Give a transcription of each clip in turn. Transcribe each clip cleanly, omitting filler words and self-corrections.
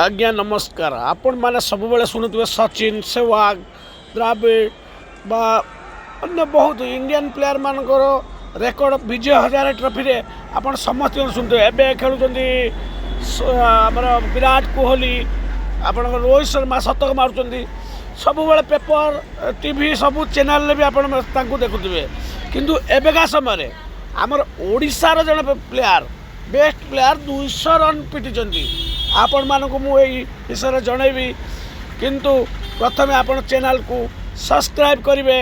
आज्ञा नमस्कार। आपण मैंने सब शुणुवे सचिन सहवाग द्राविड़ बा अन्य बहुत इंडियन प्लेयर मानकर रेकर्ड विजय हजार ट्रॉफी रे आपण समस्त शुणुवे एवं खेलुंट विराट कोहली आपण रोहित शर्मा शतक मारुंट सब पेपर टीवी सब चैनल भी आप देखुए किंतु एवेका समय आमर ओडिशार जन प्लेयर बेस्ट प्लेयर 200 रन पिटी आपण मानक मुझे विषय जनइबी किंतु प्रथमे आपण चैनल को सब्सक्राइब करेंगे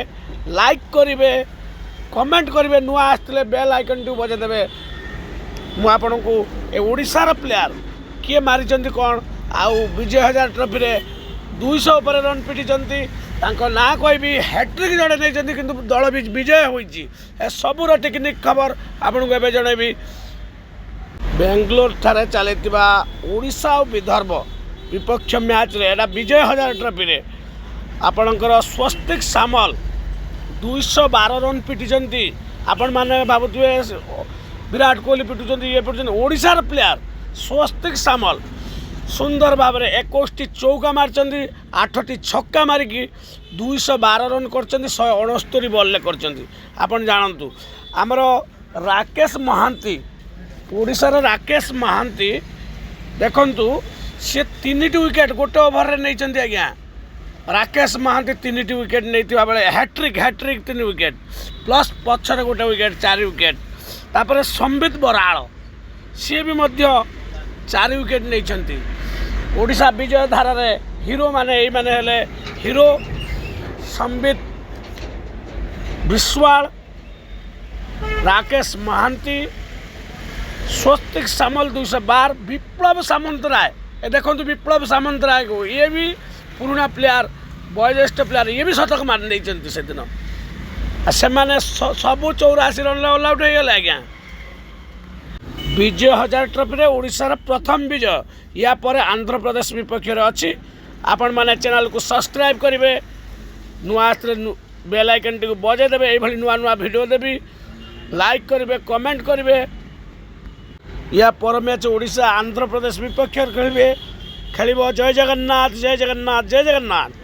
लाइक करेंगे कमेंट करेंगे नुआ आसते बेल आइकन टी बजेदेवे मुझे ओडिशार प्लेयर किए मारी कौन आउ विजय हजार ट्रॉफी रे 200 उपर रन पिटी ना कहबी हैट्रिक जड़े नहीं किंतु दल भी विजय होती सबूर टेक्निक खबर आपन को एवं जनइबी बेंगलोर ठारे चलता ओडिशा और विदर्भ विपक्ष मैच रे एटा विजय हजार ट्रॉफी रे आपणकर स्वस्तिक सामल 212 रन पिटी आपण मैंने भावुए विराट कोहली पिटुंट ये पिटुंट ओडिशार प्लेयर स्वस्तिक सामल सुंदर भाव में 21 चौका मार्चंट 8 छक्का मारिकी 212 रन कर 169 बॉल कर जानतु आमर राकेश महांती ओडिशार राकेश महांती देखंतु सी 3टी विकेट गोटे ओभर नहीं आज्ञा राकेश महांती 3टी विकेट नहीं बेले हैट्रिक 3 विकेट प्लस पछर गोटे विकेट 4 विकेट तापर संबित बराड़ सी भी 4 विकेट नहीं ओडिशा विजय धारा रे हीरो माने हेले हीरो संबित विश्वाल राकेश महांती स्वस्तिक सामल 212 विप्लव सामंतराय देखो विप्लव सामंतराय को ये भी पुराना प्लेयर बयोज्येष्ठ प्लेयर ये भी शतक मारी से दिन से सबू 84 रन ऑल आउट हो गले आज्ञा विजय हजार ट्रॉफी रे ओडिशार प्रथम विजय या पर आंध्र प्रदेश विपक्ष अच्छी आपण मैंने चैनल को सब्सक्राइब करेंगे नुआ बेल आइकन टी बजेदेवे ये नुआ नुआ वीडियो देवी लाइक करेंगे कमेंट करेंगे या पर मैच ओडिशा आंध्र प्रदेश विपक्ष खेल जय जगन्नाथ जय जगन्नाथ जय जगन्नाथ।